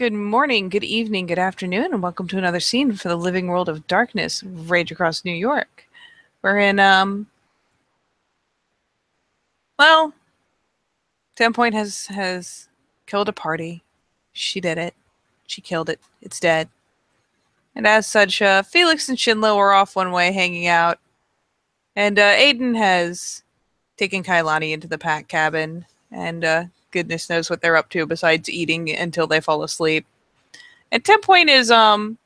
Good morning, good evening, good afternoon, and welcome to another scene for the living world of darkness, rage across New York. We're in, well, 10 Point has killed a party. She did it. She killed it. It's dead. And as such, Felix and Shinlo are off one way hanging out. And Aiden has taken Kailani into the pack cabin. And goodness knows what they're up to besides eating until they fall asleep. And 10 Point is, not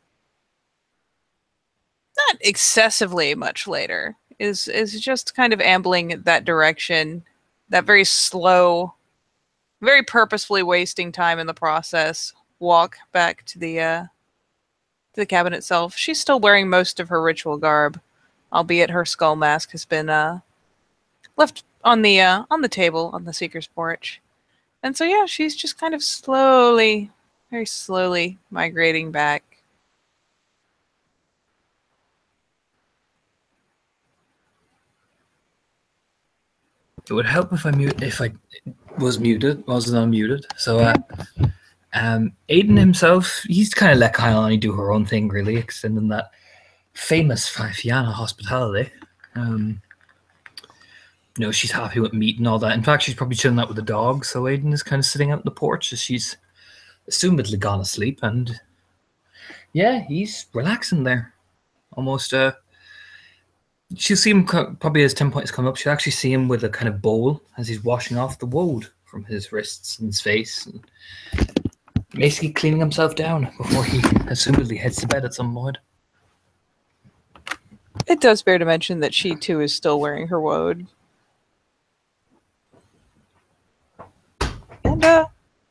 excessively much later, is just kind of ambling that direction, that very slow, very purposefully wasting time in the process walk back to the cabin itself. She's still wearing most of her ritual garb, albeit her skull mask has been left on the table on the seeker's porch. And so yeah, she's just kind of slowly, very slowly migrating back. It would help if I was muted, wasn't unmuted. So Aiden himself, he's kind of let Kailani do her own thing, really, extending that famous Fianna hospitality. She's happy with meat and all that. In fact, she's probably chilling out with the dog. So Aiden is kind of sitting out on the porch as she's assumedly gone asleep, and yeah, he's relaxing there, almost. She'll see him probably as 10 points come up. She'll actually see him with a kind of bowl as he's washing off the WOD from his wrists and his face, and basically cleaning himself down before he assumedly heads to bed at some point. It does bear to mention that she too is still wearing her WOD. And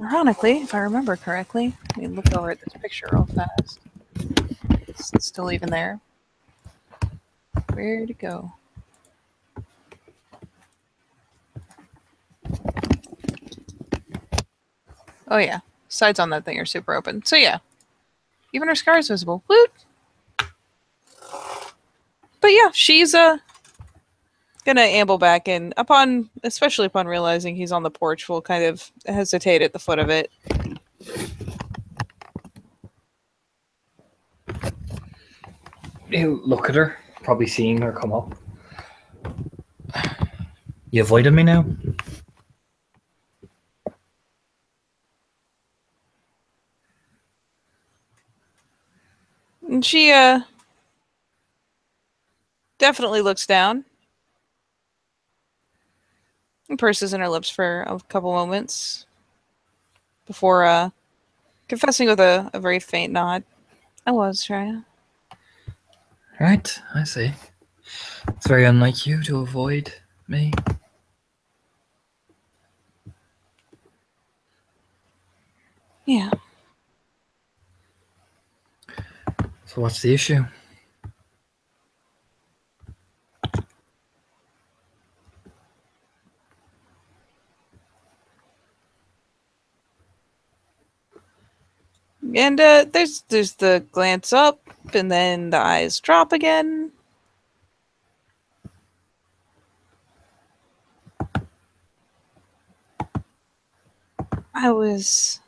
ironically, if I remember correctly, let me look over at this picture real fast. It's still even there. Where'd it go? Oh yeah, sides on that thing are super open. So yeah, even her scar is visible. Woot! But yeah, she's gonna amble back, and especially upon realizing he's on the porch, will kind of hesitate at the foot of it. He'll look at her, probably seeing her come up. You avoided me now? And she definitely looks down and purses in her lips for a couple moments before confessing with a very faint nod. I was, Shreya. Right, I see. It's very unlike you to avoid me. Yeah. So what's the issue? And there's the glance up, and then the eyes drop again. I was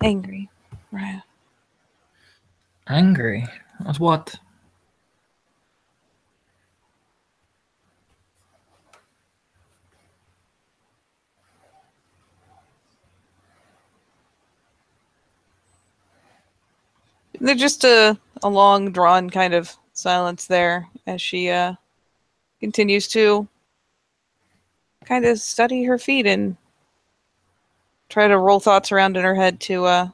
angry, Raya. Angry? At what? There's just a long, drawn kind of silence there as she continues to kind of study her feet and try to roll thoughts around in her head to,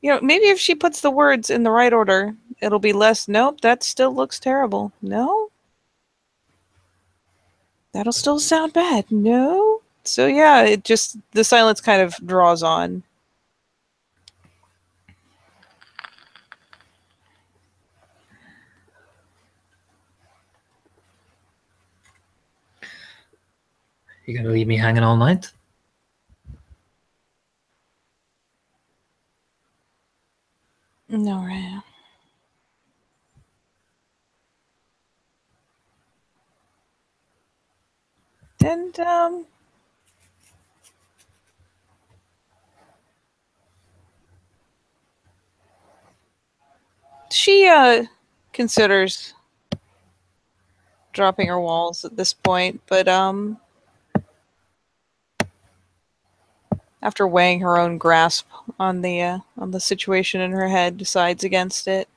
maybe if she puts the words in the right order, it'll be less, nope, that still looks terrible. No? That'll still sound bad. No? So yeah, the silence kind of draws on. You gonna leave me hanging all night? No, Raya. And, She considers dropping her walls at this point, but after weighing her own grasp on the situation in her head, decides against it.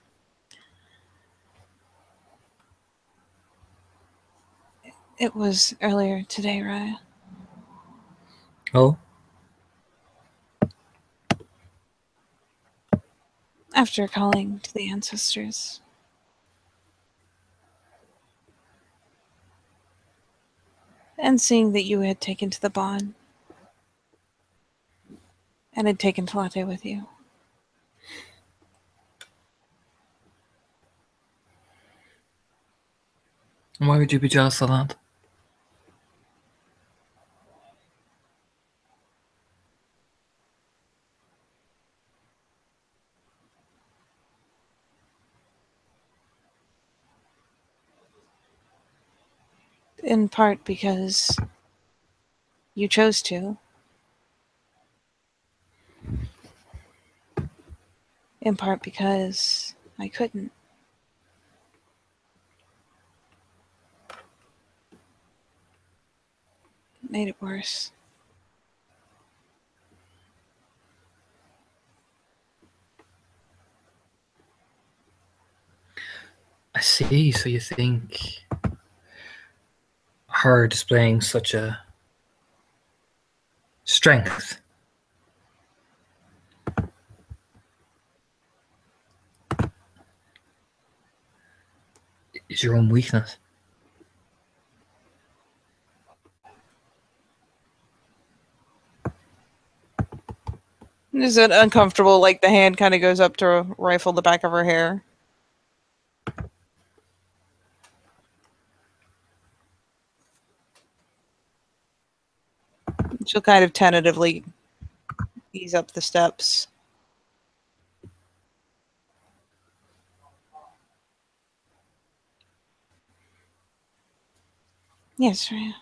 It was earlier today, Raya. Oh? After calling to the ancestors. And seeing that you had taken to the bond. And had taken Talate with you. Why would you be jealous of that? In part because you chose to. In part because I couldn't. It made it worse. I see, so you think her displaying such a strength is your own weakness? Is it uncomfortable, like the hand kind of goes up to rifle the back of her hair? She'll kind of tentatively ease up the steps. Yes, Rhea.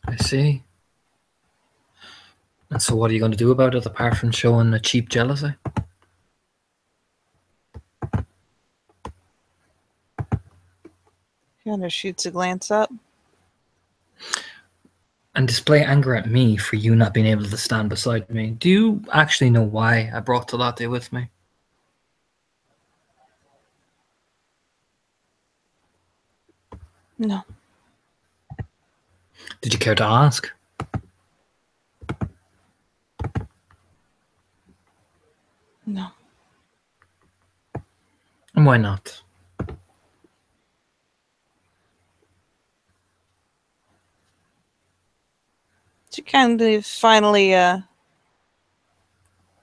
I see. And so what are you going to do about it apart from showing a cheap jealousy? Kind of shoots a glance up. And display anger at me for you not being able to stand beside me. Do you actually know why I brought Talate with me? No. Did you care to ask? No. And why not? She kind of finally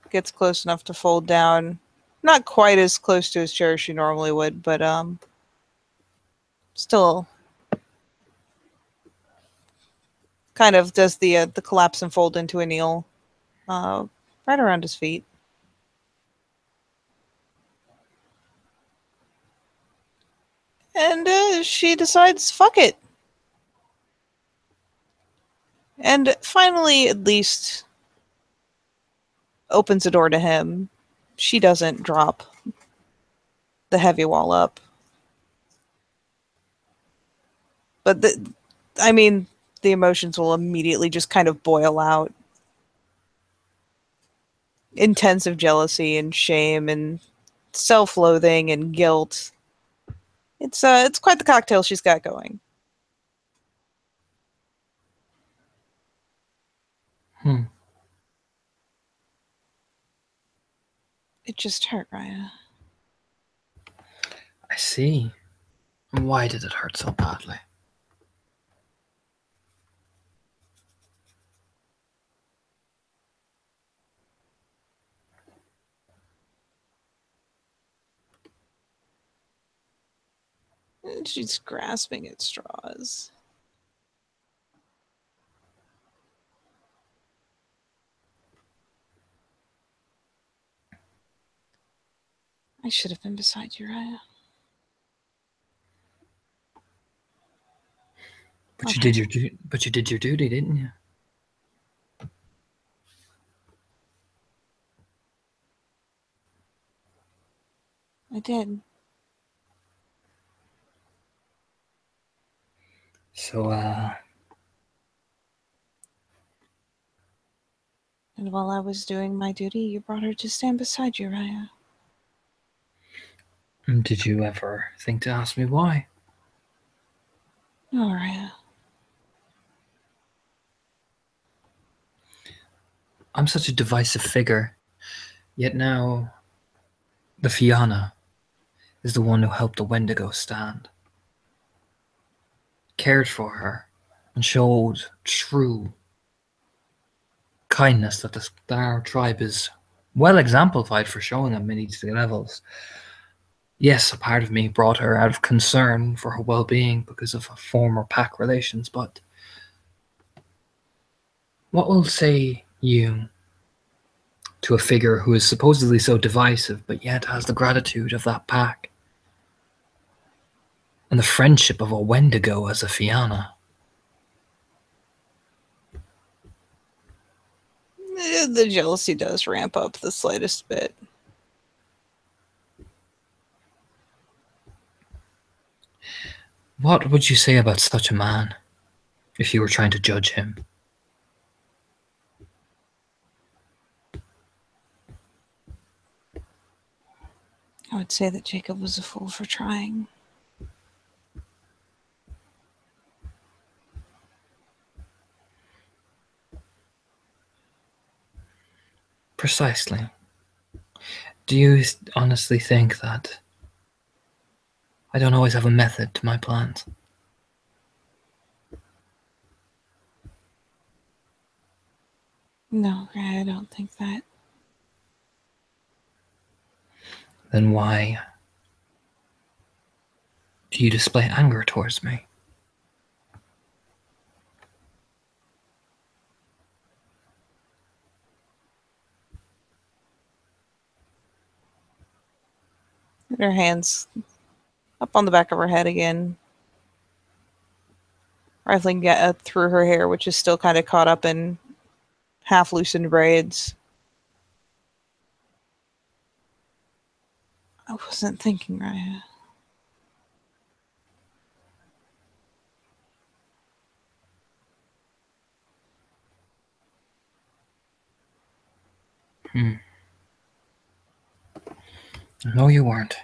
gets close enough to fold down. Not quite as close to his chair as she normally would, but still kind of does the collapse and fold into a kneel right around his feet. And she decides, fuck it. And finally, at least, opens the door to him. She doesn't drop the heavy wall up. But, the emotions will immediately just kind of boil out. Intensive jealousy and shame and self-loathing and guilt. It's quite the cocktail she's got going. It just hurt, Raya. I see. Why did it hurt so badly? She's grasping at straws. I should have been beside you, Raya. But you did your duty, didn't you? I did. So, And while I was doing my duty, you brought her to stand beside you, Raya. did you ever think to ask me why? No, Raya. I'm such a divisive figure, yet now the Fianna is the one who helped the Wendigo stand, cared for her, and showed true kindness that our tribe is well exemplified for showing on many levels. Yes, a part of me brought her out of concern for her well-being because of her former pack relations, but what will say you to a figure who is supposedly so divisive but yet has the gratitude of that pack and the friendship of a Wendigo as a Fianna? The jealousy does ramp up the slightest bit. What would you say about such a man if you were trying to judge him? I would say that Jacob was a fool for trying. Precisely. Do you honestly think that I don't always have a method to my plans? No, I don't think that. Then why do you display anger towards me? Her hands up on the back of her head again, rifling through her hair, which is still kind of caught up in half loosened braids. I wasn't thinking, Raya. No, you weren't.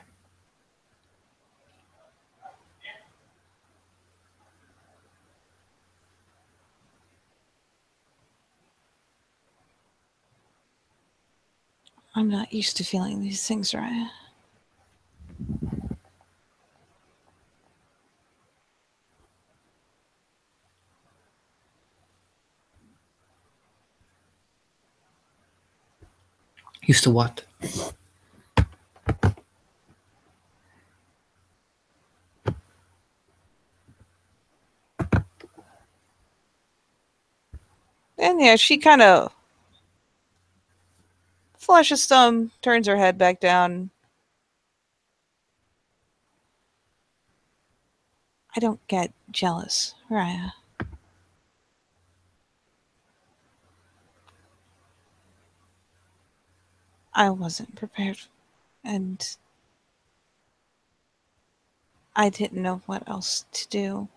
I'm not used to feeling these things, Raya. Used to what? And yeah, she kind of flushes some, turns her head back down. I don't get jealous, Raya. I wasn't prepared, and I didn't know what else to do.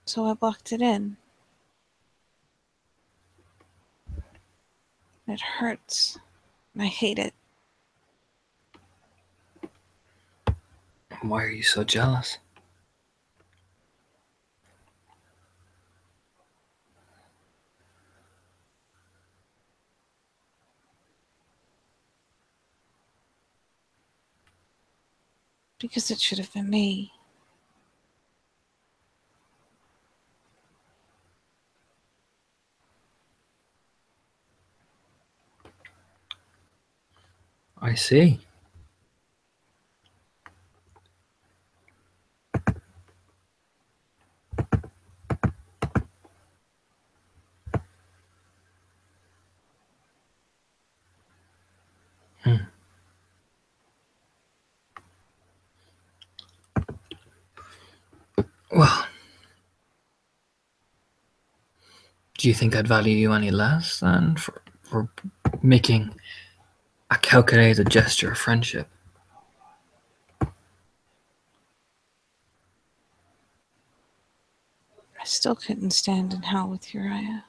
So I blocked it in. It hurts. And I hate it. Why are you so jealous? Because it should have been me. I see. Well, Do you think I'd value you any less than for making a calculated gesture of friendship? I still couldn't stand in hell with Uriah.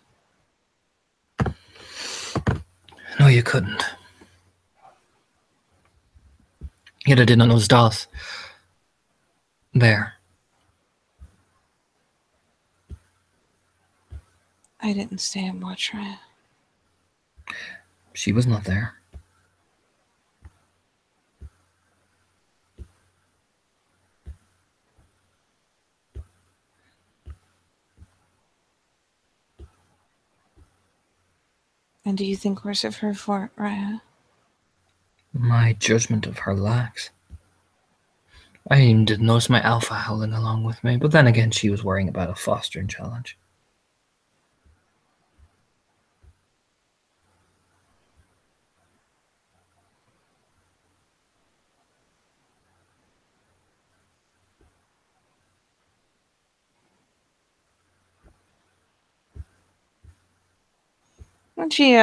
No, you couldn't. Yet I did not know das. There. I didn't stay and watch Raya. She was not there. And do you think worse of her for it, Raya? My judgment of her lacks. I even did notice my alpha howling along with me, but then again, she was worrying about a fostering challenge. And she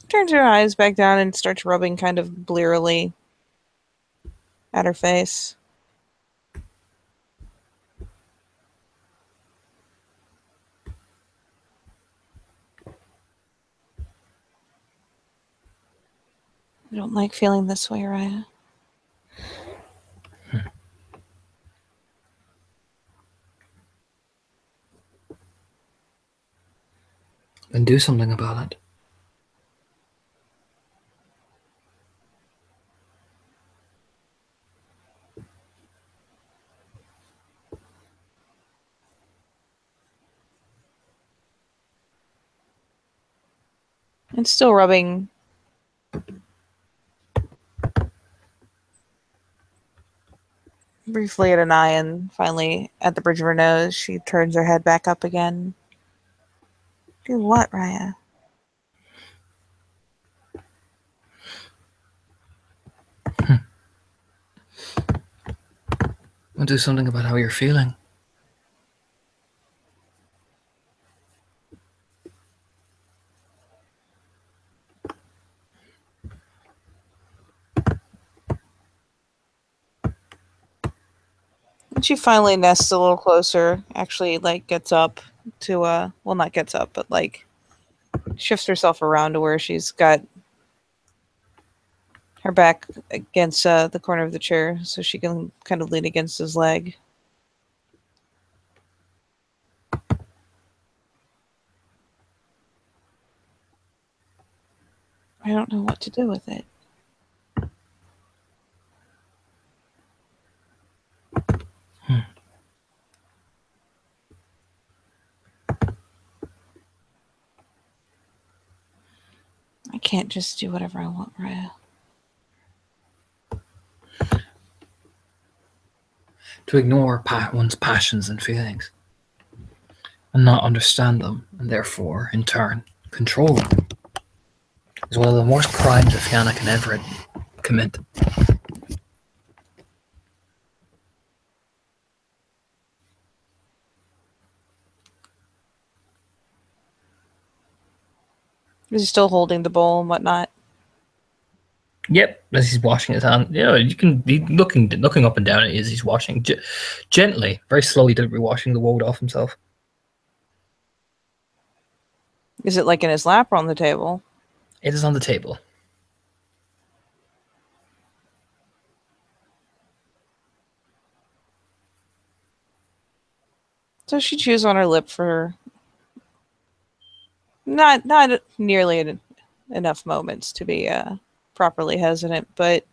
turns her eyes back down and starts rubbing kind of blearily at her face. I don't like feeling this way, Raya. Then do something about it. And still rubbing briefly at an eye, and finally at the bridge of her nose, she turns her head back up again. Do what, Raya? I'll do something about how you're feeling. And she finally nests a little closer, actually, like, gets up to, well, not gets up, but, like, shifts herself around to where she's got her back against the corner of the chair so she can kind of lean against his leg. I don't know what to do with it. I can't just do whatever I want, Raya. To ignore one's passions and feelings and not understand them, and therefore, in turn, control them, is one of the worst crimes a Fianna can ever commit. Is he still holding the bowl and whatnot? Yep, as he's washing his hand, you can be looking up and down as he's washing gently, very slowly, deliberately washing the woad off himself. Is it like in his lap or on the table? It is on the table. So she chews on her lip for not nearly enough moments to be properly hesitant, but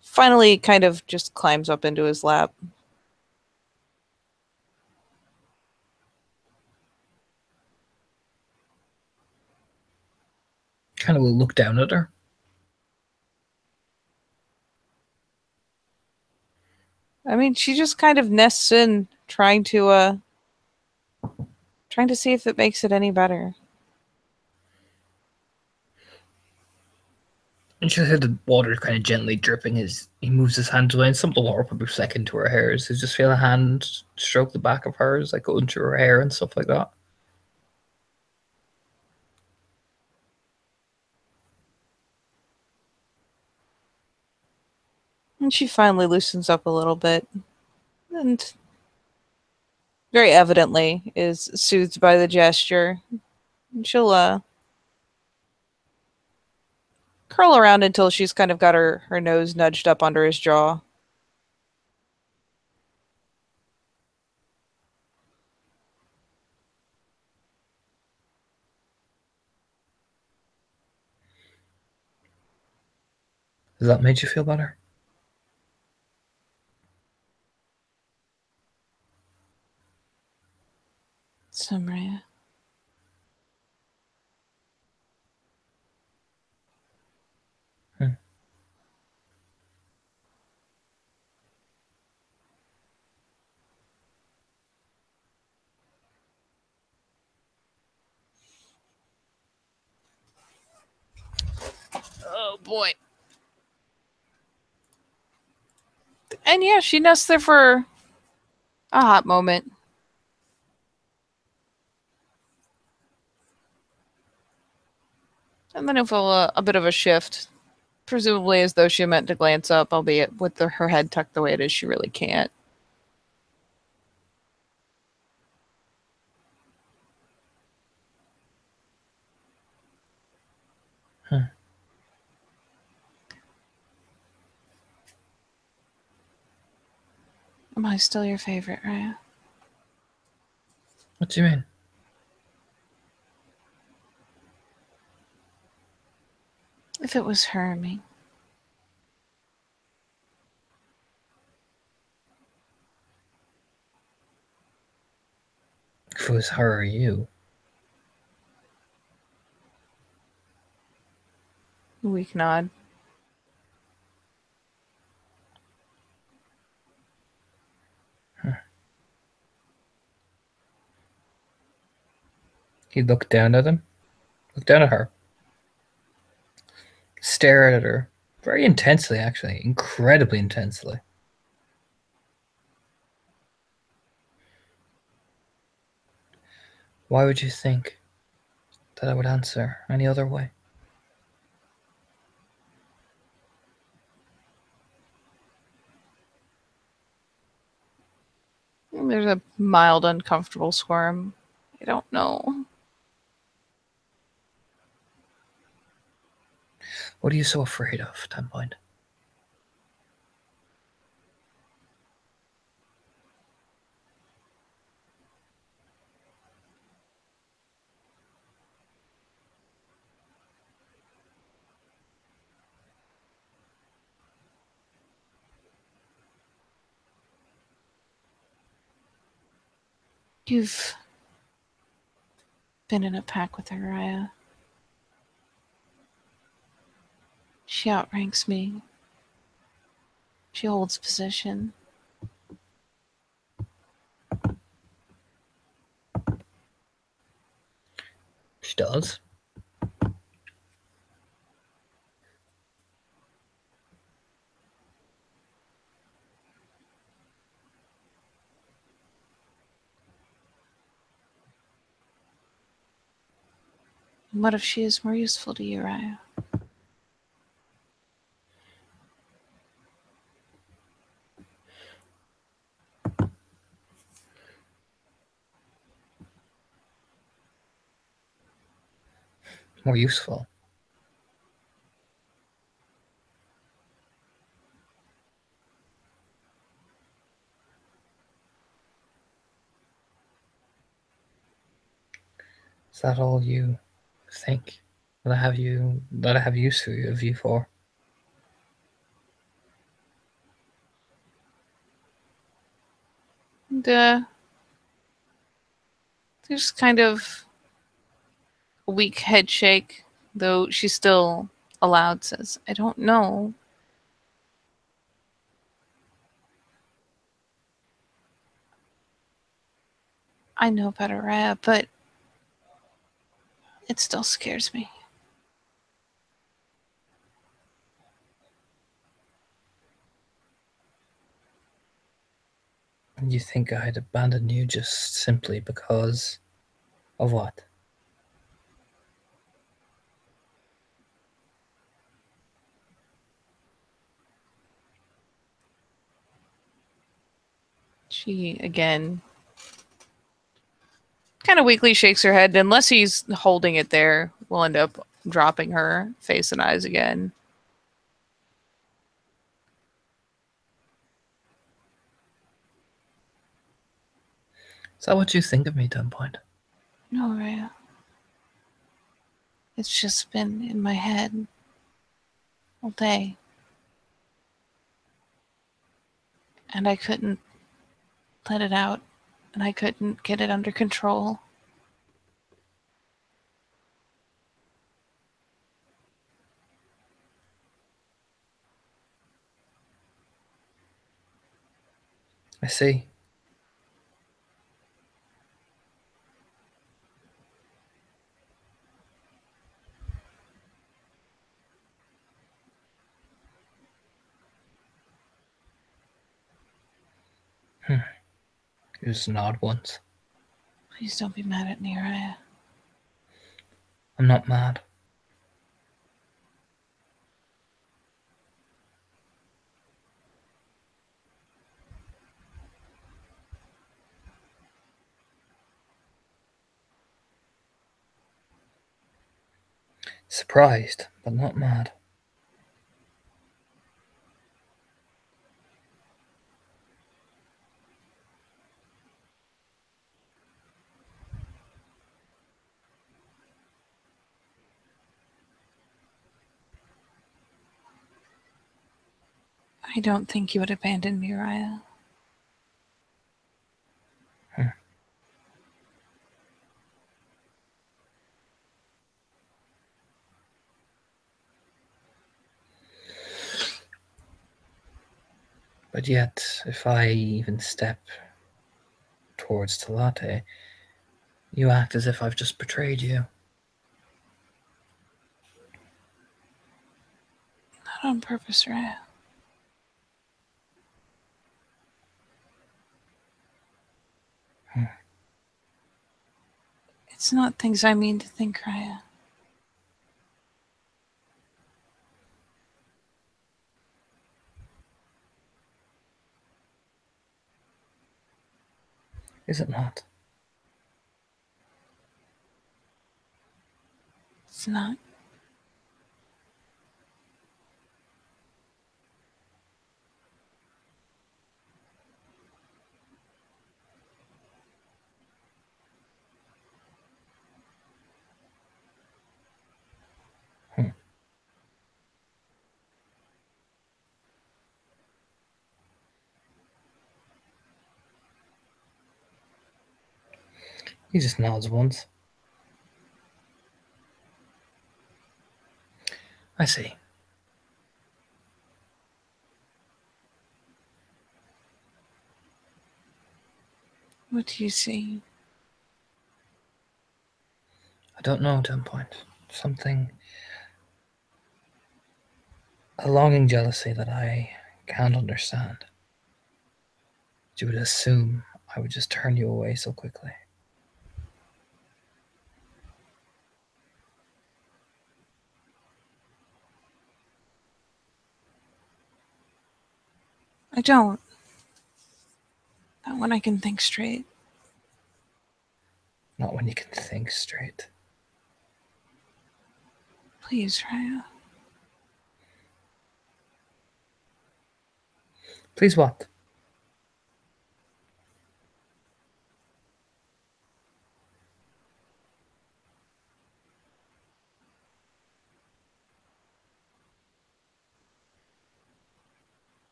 finally kind of just climbs up into his lap. Kind of will look down at her. I mean, she just kind of nests in, trying to see if it makes it any better. And she'll hear the water kind of gently dripping as he moves his hand away, and some of the water probably second to her hair. So you just feel a hand stroke the back of hers, like going through her hair and stuff like that. And she finally loosens up a little bit and very evidently is soothed by the gesture. And she'll curl around until she's kind of got her nose nudged up under his jaw. Has that made you feel better? So, Maria. Hmm. Oh boy. And yeah, she nests there for a hot moment. And then it'll feel a bit of a shift. Presumably as though she meant to glance up, albeit with her head tucked the way it is, she really can't. Hmm. Am I still your favorite, Raya? What do you mean? If it was her, I mean. If it was her or you. Weak nod. Hmm. He looked down at him. Looked down at her. Stared at her. Very intensely, actually. Incredibly intensely. Why would you think that I would answer any other way? There's a mild, uncomfortable squirm. I don't know. What are you so afraid of, Tenpoint? You've been in a pack with her, Raya. She outranks me. She holds position. She does. What if she is more useful to you, Raya? More useful. Is that all you think that I have use for you of you for? And, there's kind of a weak head shake, though she still aloud says, I don't know. I know better, Raya, but it still scares me. You think I'd abandon you just simply because of what? She, again, kind of weakly shakes her head. Unless he's holding it there, we'll end up dropping her face and eyes again. Is that what you think of me, Dunpoint? No, Rhea. It's just been in my head all day. And I couldn't let it out. And I couldn't get it under control. I see. It was an odd once. Please don't be mad at me, Rhea. I'm not mad. Surprised, but not mad. I don't think you would abandon me, Rhea. But yet, if I even step towards Talate, you act as if I've just betrayed you. Not on purpose, Rhea. It's not things I mean to think, Rhea. Is it not? It's not. He just nods once. I see. What do you see? I don't know, Dunpoint. Something. A longing jealousy that I can't understand. You would assume I would just turn you away so quickly. I don't. Not when I can think straight. Not when you can think straight. Please, Rhea. Please what?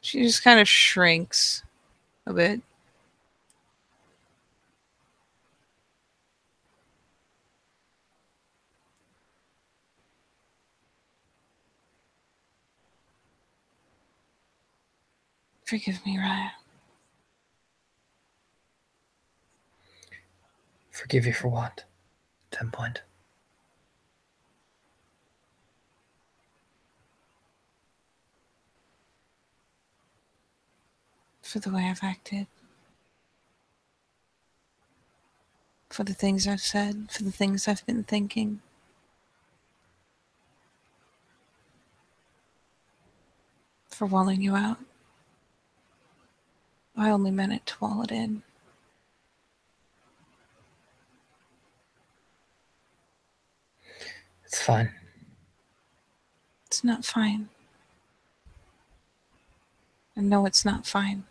She just kind of shrinks a bit. Forgive me, Rhea. Forgive you for what? Dunpoint. For the way I've acted. For the things I've said. For the things I've been thinking. For walling you out. I only meant it to wall it in. It's fine. It's not fine. I know it's not fine.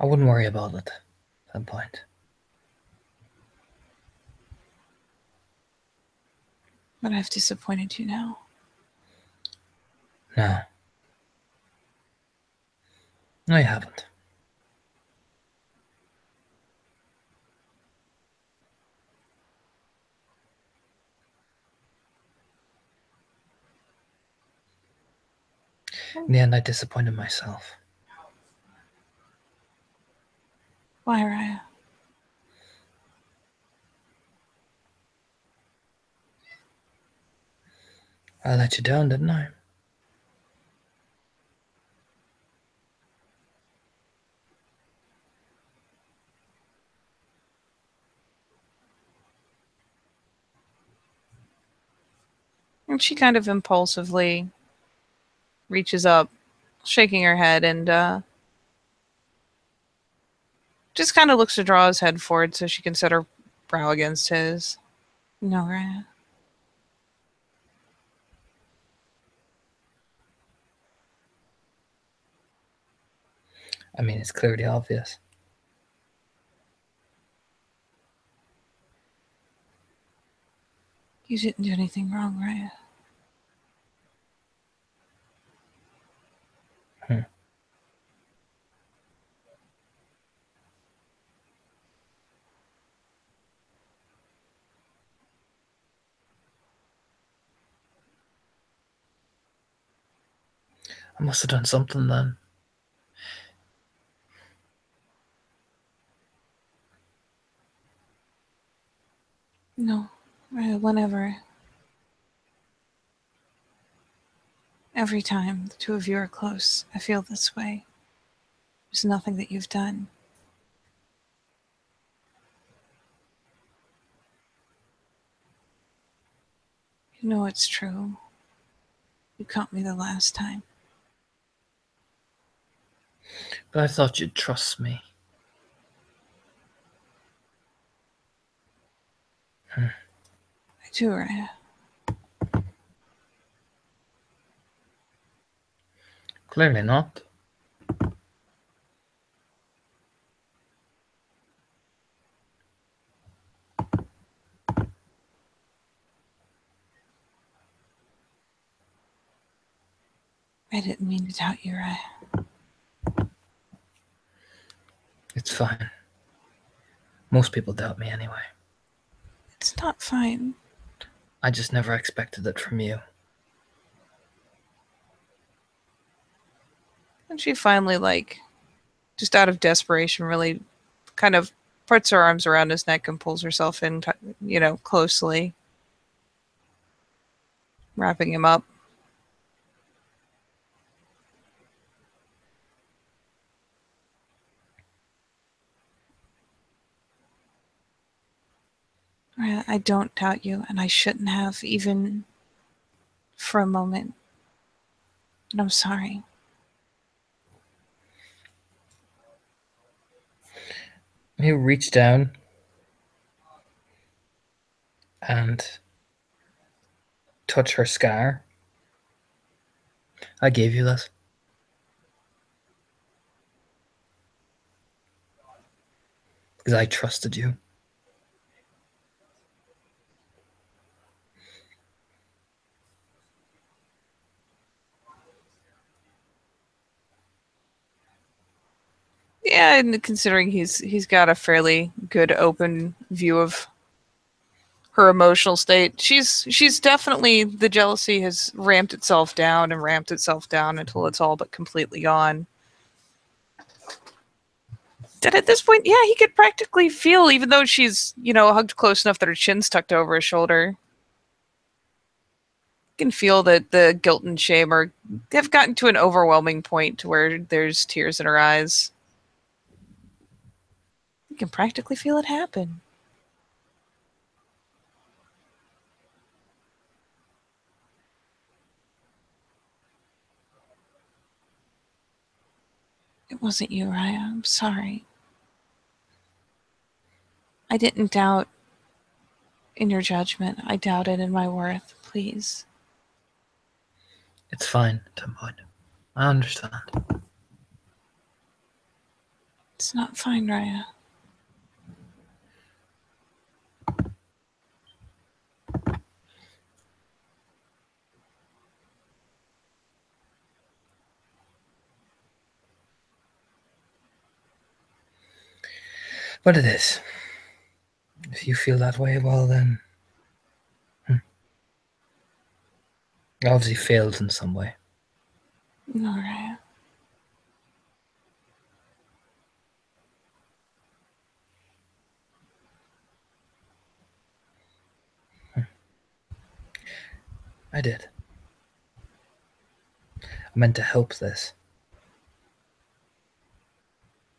I wouldn't worry about it at that point. But I've disappointed you now. No. No, you haven't. In the end, I disappointed myself. Why, Raya? I let you down, didn't I? And she kind of impulsively reaches up, shaking her head, and just kind of looks to draw his head forward so she can set her brow against his. No, Raya. I mean, it's clearly obvious. You didn't do anything wrong, Raya. I must have done something then. No, Raya, whenever. Every time the two of you are close, I feel this way. There's nothing that you've done. You know it's true. You caught me the last time. But I thought you'd trust me. I do, Raya. Clearly not. I didn't mean to doubt you, Raya. It's fine. Most people doubt me anyway. It's not fine. I just never expected it from you. And she finally, just out of desperation, really kind of puts her arms around his neck and pulls herself in, closely, wrapping him up. I don't doubt you, and I shouldn't have, even for a moment. And I'm sorry. He reached down and touched her scar. I gave you this. Because I trusted you. Yeah, and considering he's got a fairly good open view of her emotional state. She's definitely, the jealousy has ramped itself down and ramped itself down until it's all but completely gone. And at this point, yeah, he could practically feel, even though she's, hugged close enough that her chin's tucked over his shoulder, you can feel that the guilt and shame have gotten to an overwhelming point to where there's tears in her eyes. You can practically feel it happen. It wasn't you, Raya. I'm sorry. I didn't doubt in your judgment. I doubted in my worth. Please. It's fine, don't mind. I understand. It's not fine, Raya. But it is. If you feel that way, well then... I obviously failed in some way. No, Raya. I did. I meant to help this.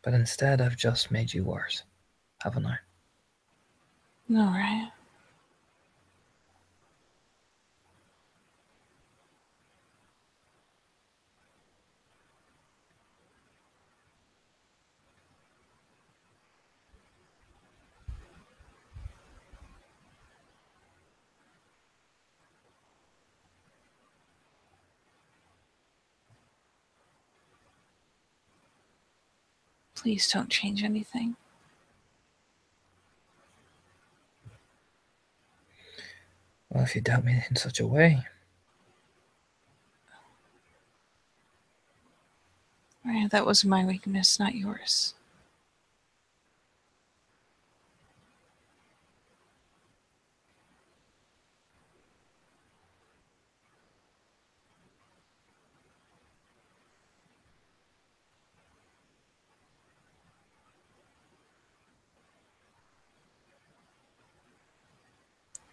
But instead I've just made you worse, haven't I? No, Raya. Please don't change anything. Well, if you doubt me in such a way... Raya, that was my weakness, not yours.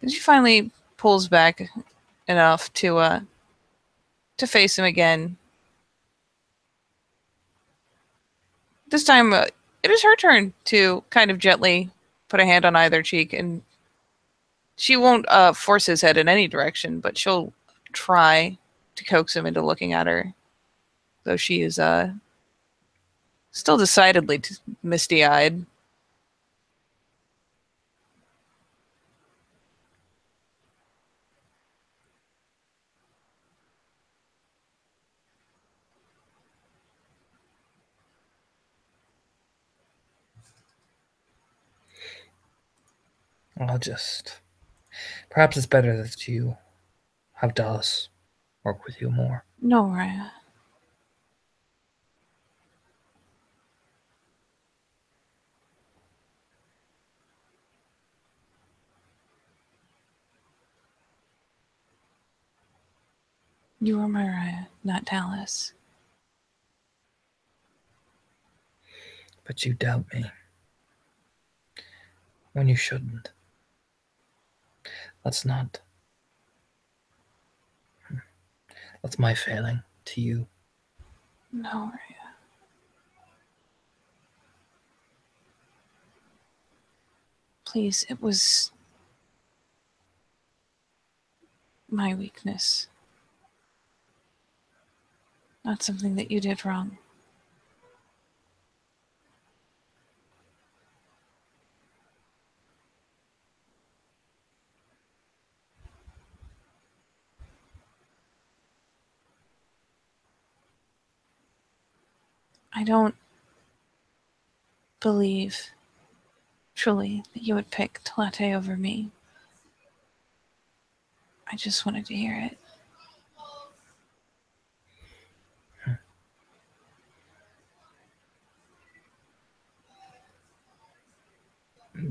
She finally pulls back enough to face him again. This time, it is her turn to kind of gently put a hand on either cheek, and she won't force his head in any direction, but she'll try to coax him into looking at her, though she is still decidedly misty-eyed. I'll just... Perhaps it's better that you have Dallas work with you more. No, Raya. You are my Raya, not Dallas. But you doubt me. When you shouldn't. That's not... That's my failing to you. No, Raya. Please, it was my weakness. Not something that you did wrong. I don't believe, truly, that you would pick Talate over me. I just wanted to hear it.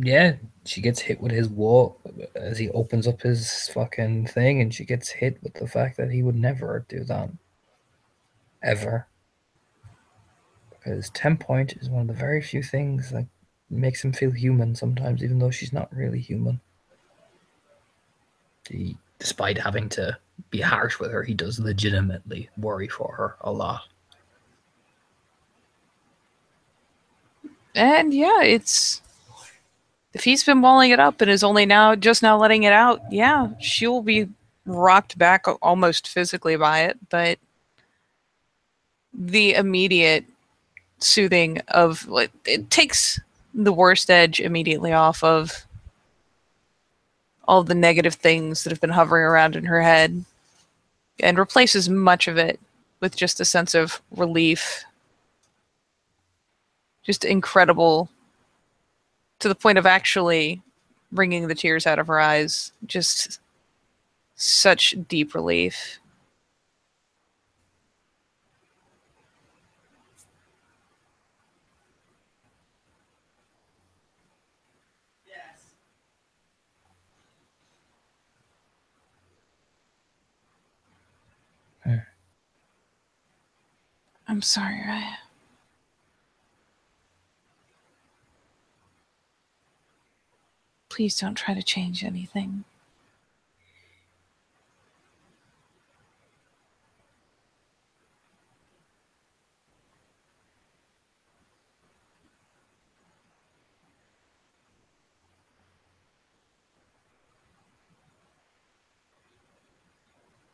Yeah, she gets hit with his wall, as he opens up his fucking thing, and she gets hit with the fact that he would never do that. Ever. Because 10 Point is one of the very few things that makes him feel human sometimes, even though she's not really human. Despite having to be harsh with her, he does legitimately worry for her a lot. And yeah, it's if he's been walling it up and is only now letting it out, yeah, she'll be rocked back almost physically by it, but the immediate soothing of it takes the worst edge immediately off of all the negative things that have been hovering around in her head and replaces much of it with just a sense of relief. Just incredible to the point of actually bringing the tears out of her eyes. Just such deep relief. I'm sorry, Raya. Please don't try to change anything.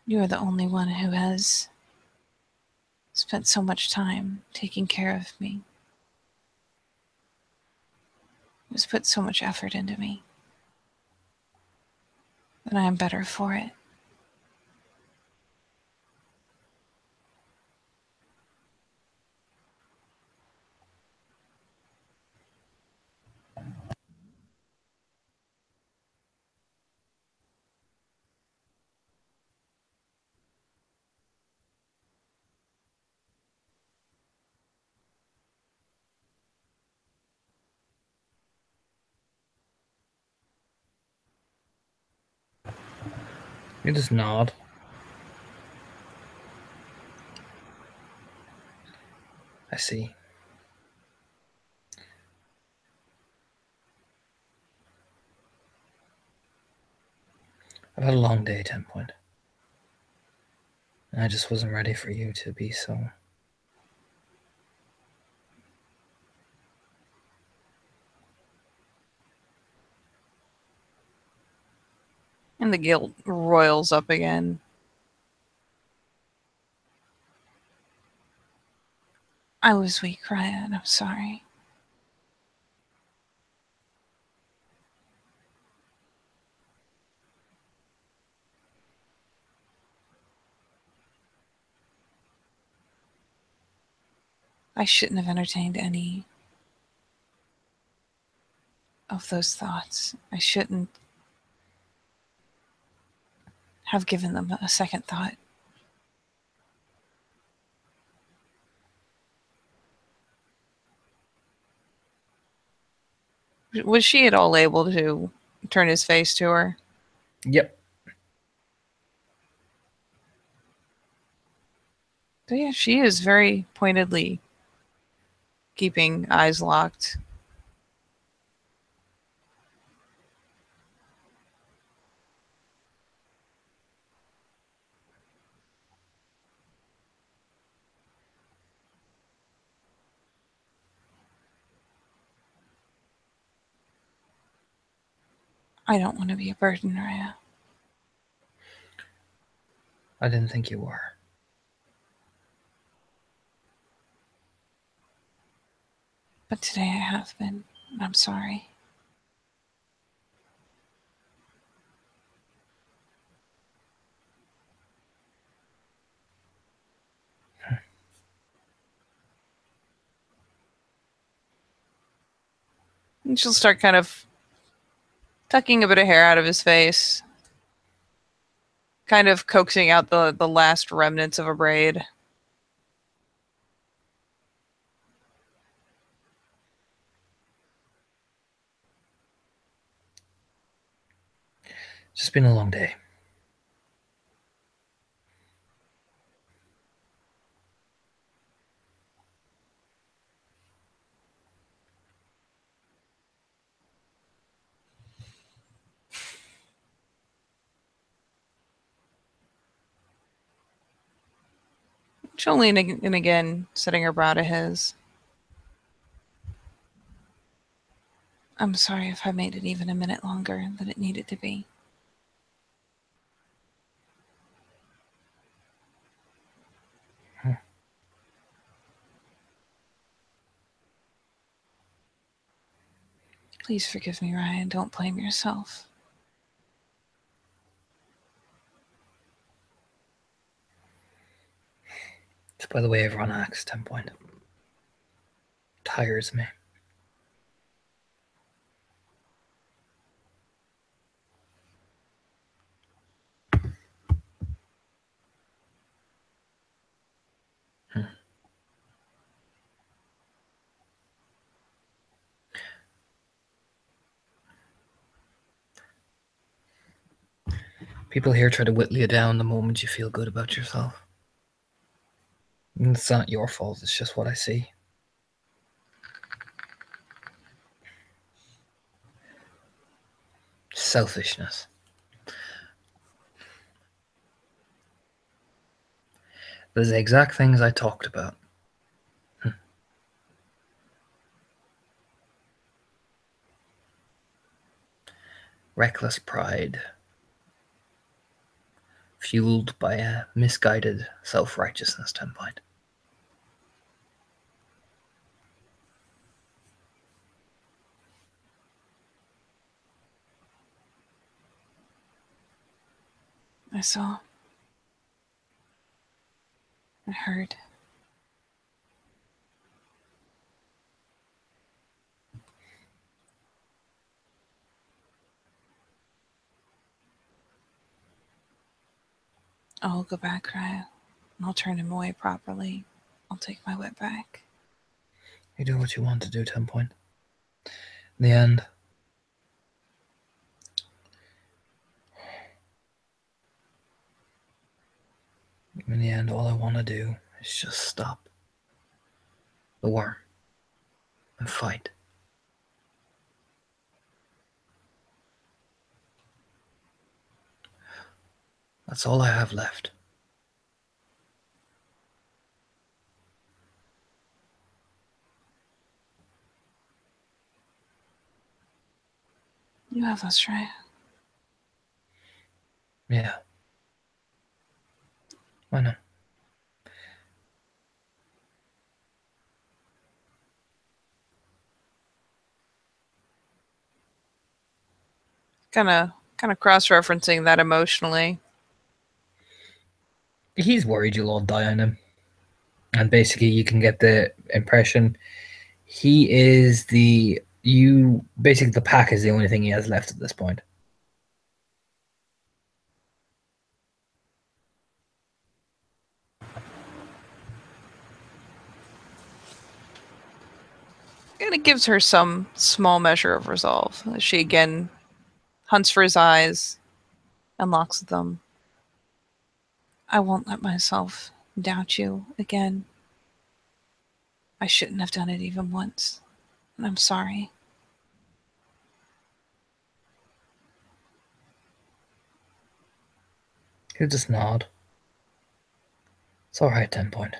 You are the only one who has spent so much time taking care of me. Who's put so much effort into me. And I am better for it. You just nod. I see. I've had a long day, 10 Point. And I just wasn't ready for you to be so. And the guilt roils up again. I was weak, Raya, and I'm sorry. I shouldn't have entertained any of those thoughts. I shouldn't have given them a second thought. Was she at all able to turn his face to her? Yep. So yeah, she is very pointedly keeping eyes locked. I don't want to be a burden, Raya. I didn't think you were. But today I have been, and I'm sorry. And she'll start kind of tucking a bit of hair out of his face, kind of coaxing out the last remnants of a braid. It's just been a long day. She'll lean in again, setting her brow to his. I'm sorry if I made it even a minute longer than it needed to be. Please forgive me, Ryan. Don't blame yourself. Just by the way everyone acts, 10 point. Tires me. People here try to whittle you down the moment you feel good about yourself. And it's not your fault, it's just what I see. Selfishness. Those the exact things I talked about. Reckless pride. Fueled by a misguided self-righteousness, 10 point. I saw. I heard. I'll go back, Ryan. I'll turn him away properly. I'll take my whip back. You do what you want to do, 10 point. In the end, all I want to do is just stop the war and fight. That's all I have left. You have us, Ryan. Yeah. I know. Kind of cross-referencing that emotionally. He's worried you'll all die on him. And basically you can get the impression he is basically the pack is the only thing he has left at this point. And it gives her some small measure of resolve. She again hunts for his eyes and locks them. I won't let myself doubt you again. I shouldn't have done it even once. And I'm sorry. He'll just nod. It's alright, 10 point.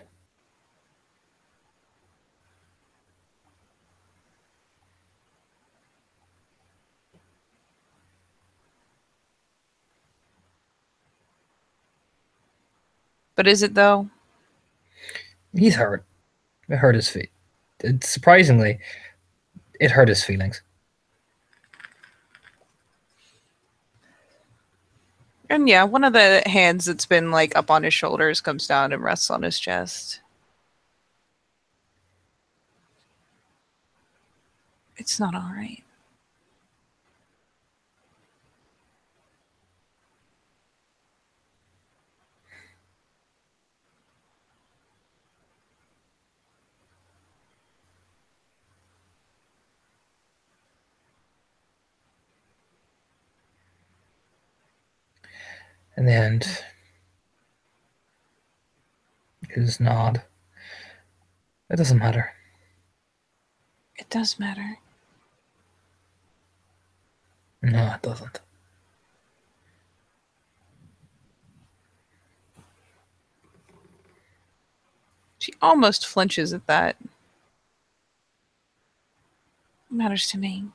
But is it though? He's hurt. It hurt his feet. Surprisingly, it hurt his feelings. And yeah, one of the hands that's been like up on his shoulders comes down and rests on his chest. It's not all right. In the end, you just nod. It doesn't matter. It does matter. No, it doesn't. She almost flinches at that. It matters to me.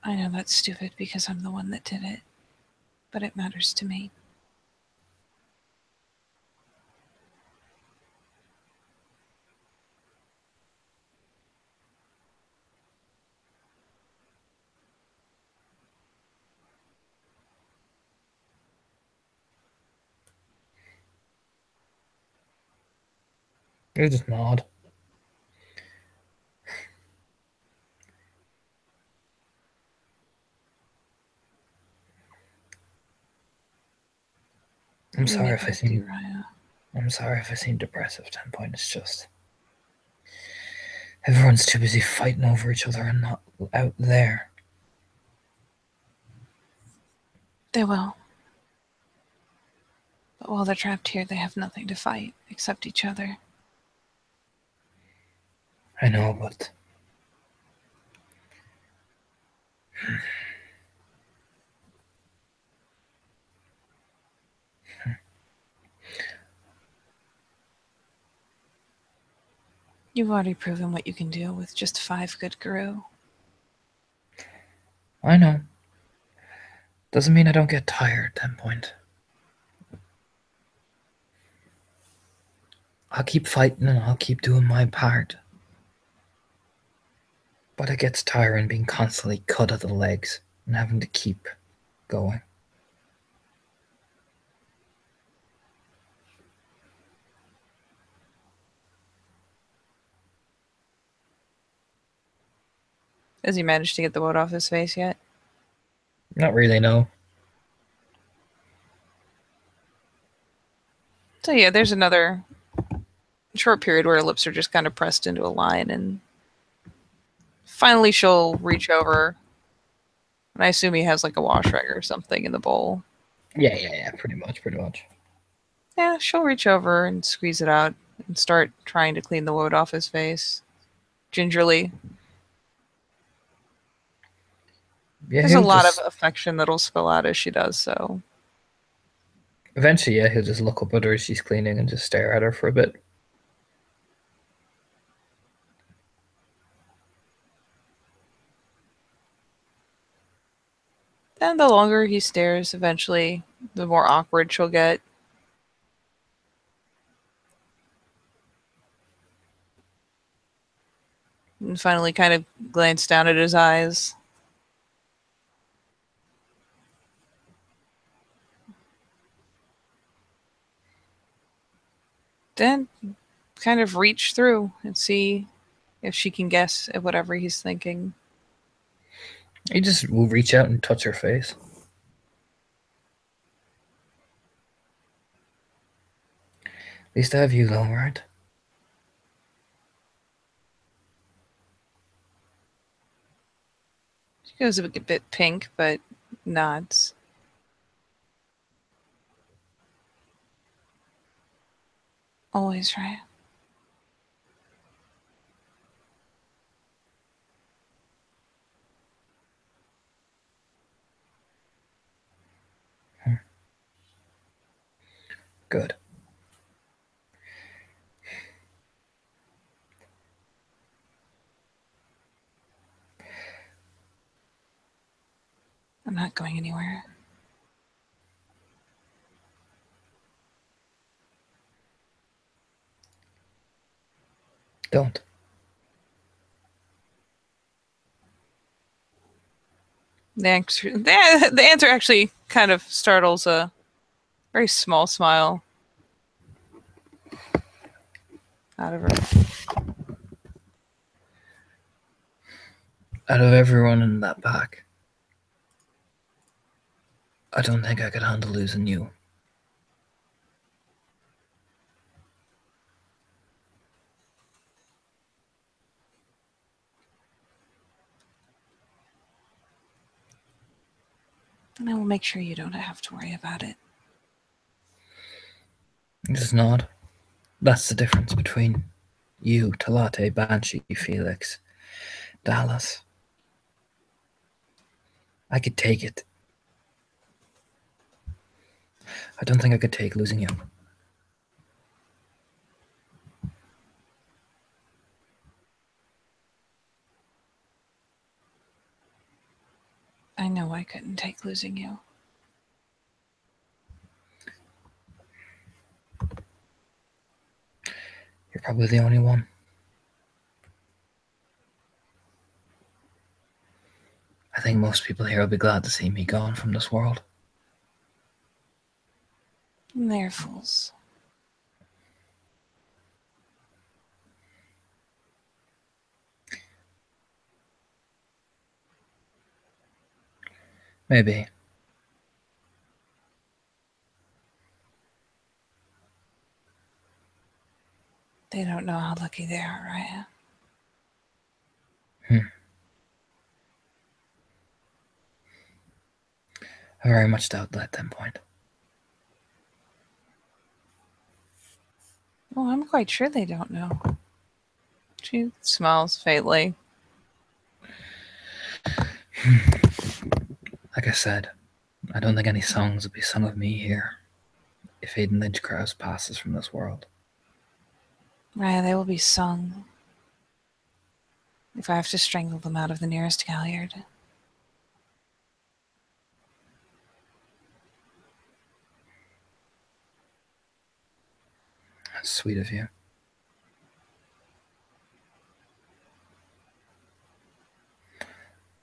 I know that's stupid because I'm the one that did it, but it matters to me. You just nod. I'm sorry if I seem. I'm sorry if I seem depressive. 10 point. It's just everyone's too busy fighting over each other and not out there. They will. But while they're trapped here, they have nothing to fight except each other. I know, but You've already proven what you can do with just 5 good Guru. I know. Doesn't mean I don't get tired. 10 point. I'll keep fighting and I'll keep doing my part. But it gets tiring being constantly cut at the legs and having to keep going. Has he managed to get the wood off his face yet? Not really, no. So yeah, there's another short period where her lips are just kind of pressed into a line, and finally she'll reach over, and I assume he has like a wash rag or something in the bowl. Yeah, pretty much. Yeah, she'll reach over and squeeze it out and start trying to clean the wood off his face. Gingerly. Yeah, There's a he'll lot of just affection that'll spill out as she does so. eventually, yeah, he'll just look up at her as she's cleaning and just stare at her for a bit. And the longer he stares, eventually, the more awkward she'll get. And finally kind of glance down at his eyes. Then kind of reach through and see if she can guess at whatever he's thinking. He just will reach out and touch her face. At least I have you, though, right? She goes a bit pink, but nods. Always right. Good. I'm not going anywhere. Don't. The answer actually kind of startles a very small smile out of her. Out of everyone in that pack, I don't think I could handle losing you. And I will make sure you don't have to worry about it. It's not. That's the difference between you, Talate, Banshee, Felix, Dallas. I could take it. I don't think I could take losing you. I know I couldn't take losing you. You're probably the only one. I think most people here will be glad to see me gone from this world. And they're fools. Maybe. They don't know how lucky they are, right? I very much doubt that at that point. Well, I'm quite sure they don't know. She smiles faintly. Like I said, I don't think any songs will be sung of me here if Aidan Lynch Krause passes from this world. Right, they will be sung. If I have to strangle them out of the nearest galliard. That's sweet of you.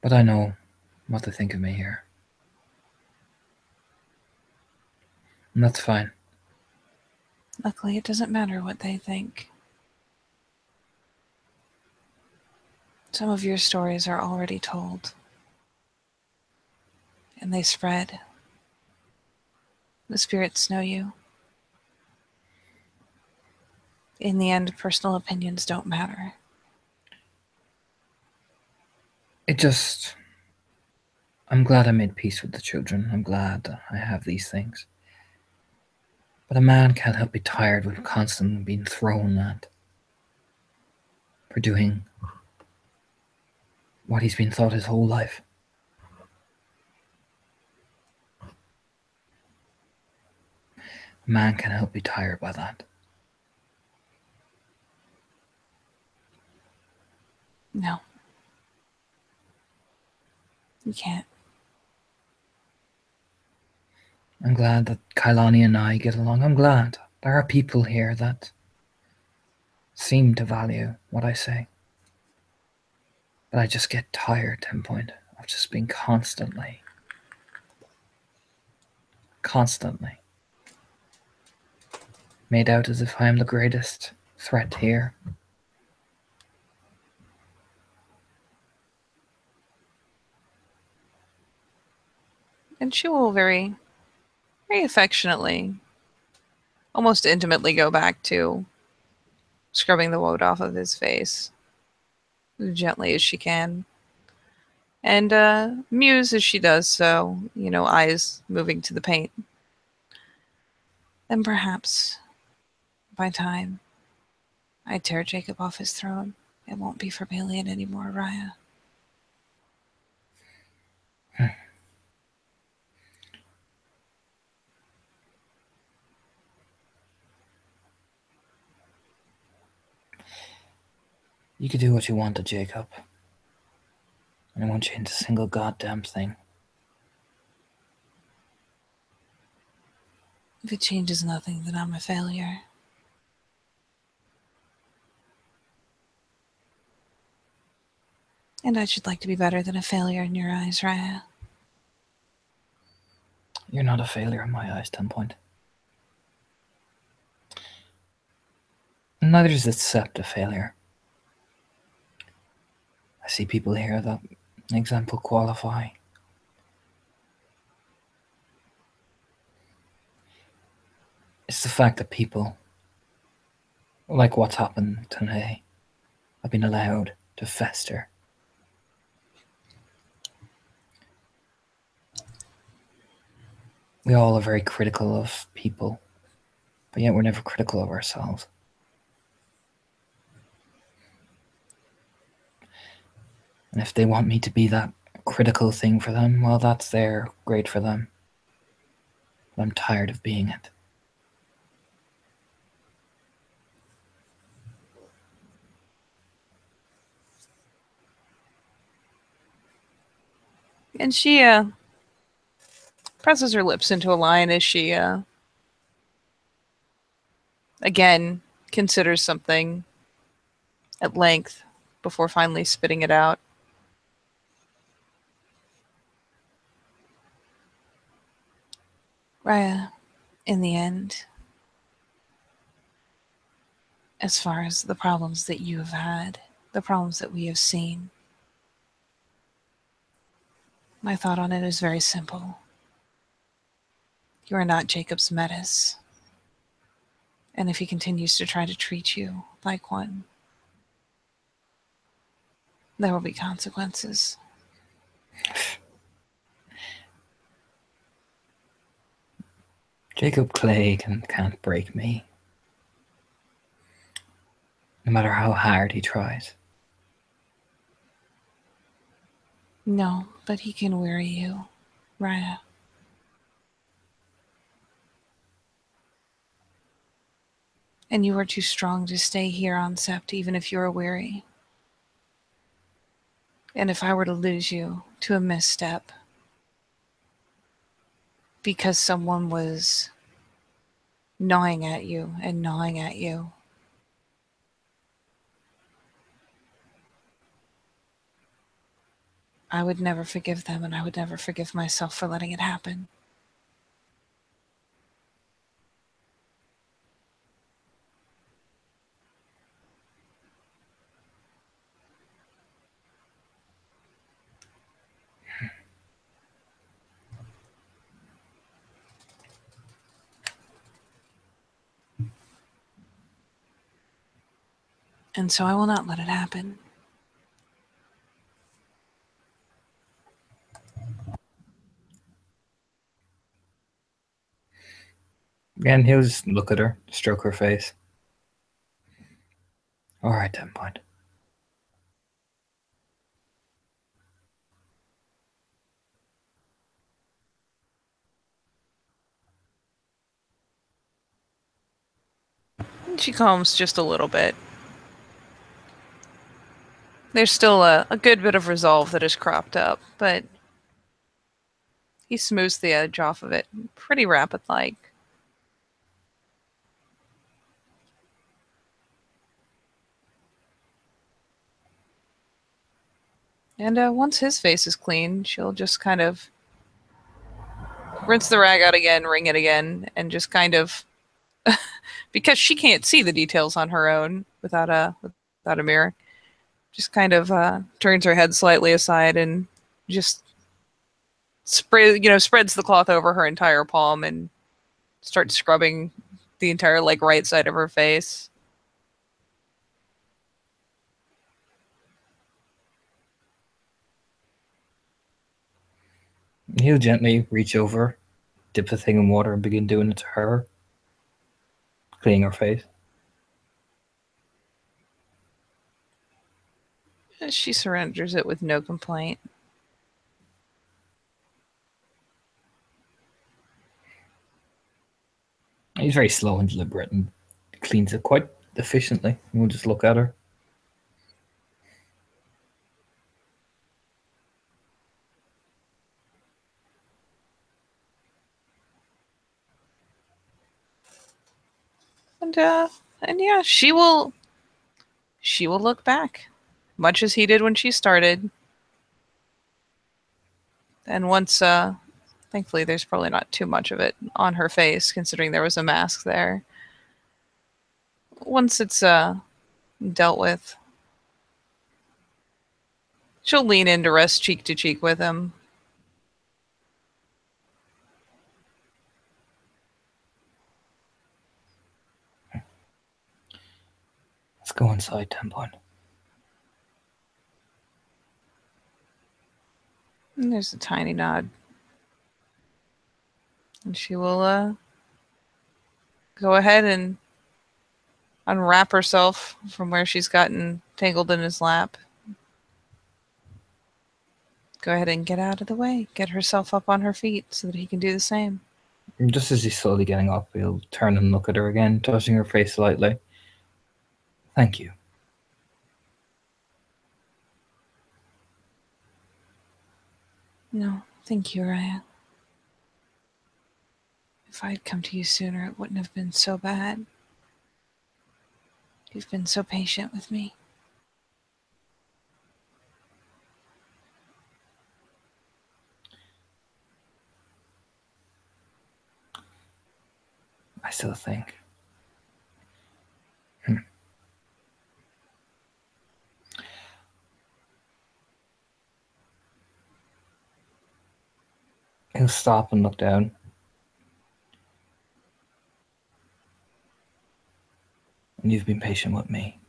But I know what to think of me here. And that's fine. Luckily, it doesn't matter what they think. Some of your stories are already told. And they spread. The spirits know you. In the end, personal opinions don't matter. I'm glad I made peace with the children. I'm glad I have these things. But a man can't help be tired with constantly being thrown at for doing what he's been thought his whole life. A man can't help be tired by that. No. You can't. I'm glad that Kailani and I get along. I'm glad there are people here that seem to value what I say. But I just get tired, Tim Point, of just being constantly made out as if I am the greatest threat here. And she will very, very affectionately, almost intimately go back to scrubbing the woad off of his face. As gently as she can. And muse as she does so, eyes moving to the paint. Then perhaps, by time I tear Jacob off his throne, it won't be for Balian anymore, Raya. You could do what you want to Jacob. And I won't change a single goddamn thing. If it changes nothing, then I'm a failure. And I should like to be better than a failure in your eyes, Raya. You're not a failure in my eyes, 10 Point. And neither is it Sept a failure. I see people here that example qualify. It's the fact that people, like what's happened today, have been allowed to fester. We all are very critical of people, but yet we're never critical of ourselves. And if they want me to be that critical thing for them, well, that's their great for them. But I'm tired of being it. And she presses her lips into a line as she again considers something at length before finally spitting it out. Raya, in the end, as far as the problems that you have had, the problems that we have seen, my thought on it is very simple. You are not Jacob's menace. And if he continues to try to treat you like one, there will be consequences. Jacob Clay can't break me, no matter how hard he tries. No, but he can weary you, Raya. And you are too strong to stay here on Sept, even if you are weary. And if I were to lose you to a misstep because someone was gnawing at you and gnawing at you, I would never forgive them, and I would never forgive myself for letting it happen. And so I will not let it happen. Again, he'll just look at her, stroke her face. All right, then, bud. And she calms just a little bit. There's still a good bit of resolve that is cropped up, but he smooths the edge off of it pretty rapid-like. And once his face is clean, she'll just kind of rinse the rag out again, wring it again, and just kind of, because she can't see the details on her own without a mirror, just kind of turns her head slightly aside and just spreads the cloth over her entire palm and starts scrubbing the entire right side of her face. He'll gently reach over, dip the thing in water, and begin doing it to her, cleaning her face. She surrenders it with no complaint. He's very slow and deliberate and cleans it quite efficiently. We'll just look at her. And yeah, she will look back, much as he did when she started. And once thankfully there's probably not too much of it on her face, considering there was a mask there. Once it's dealt with, she'll lean in to rest cheek to cheek with him. go inside, 10 point. And there's a tiny nod. And she will go ahead and unwrap herself from where she's gotten tangled in his lap. Go ahead and get out of the way. Get herself up on her feet so that he can do the same. And just as he's slowly getting up, he'll turn and look at her again, touching her face lightly. Thank you. No, thank you, Raya. If I'd come to you sooner, it wouldn't have been so bad. You've been so patient with me. I still think. He'll stop and look down. And you've been patient with me.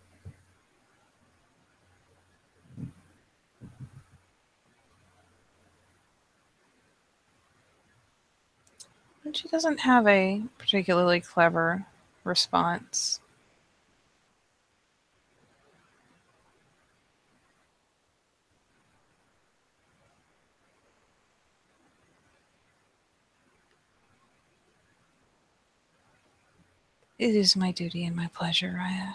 And she doesn't have a particularly clever response. It is my duty and my pleasure, Raya.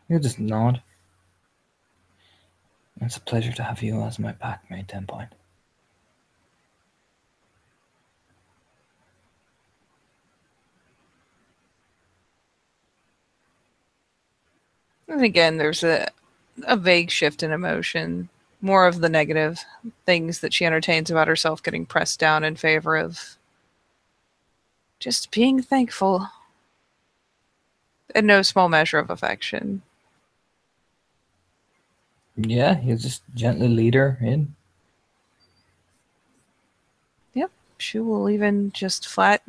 He'll just nod. It's a pleasure to have you as my packmate, 10 point. And again, there's a vague shift in emotion. More of the negative things that she entertains about herself getting pressed down in favor of just being thankful. And no small measure of affection. Yeah, he'll just gently lead her in. Yep, she will even just flat,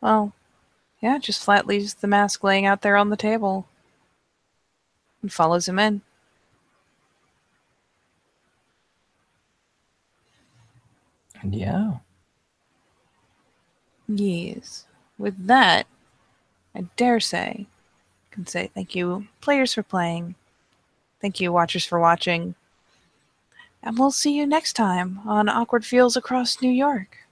well, yeah, just flat leaves the mask laying out there on the table and follows him in. And yeah. Yes. With that, I dare say, I can say thank you, players, for playing. Thank you, watchers, for watching. And we'll see you next time on Awkward Feels Across New York.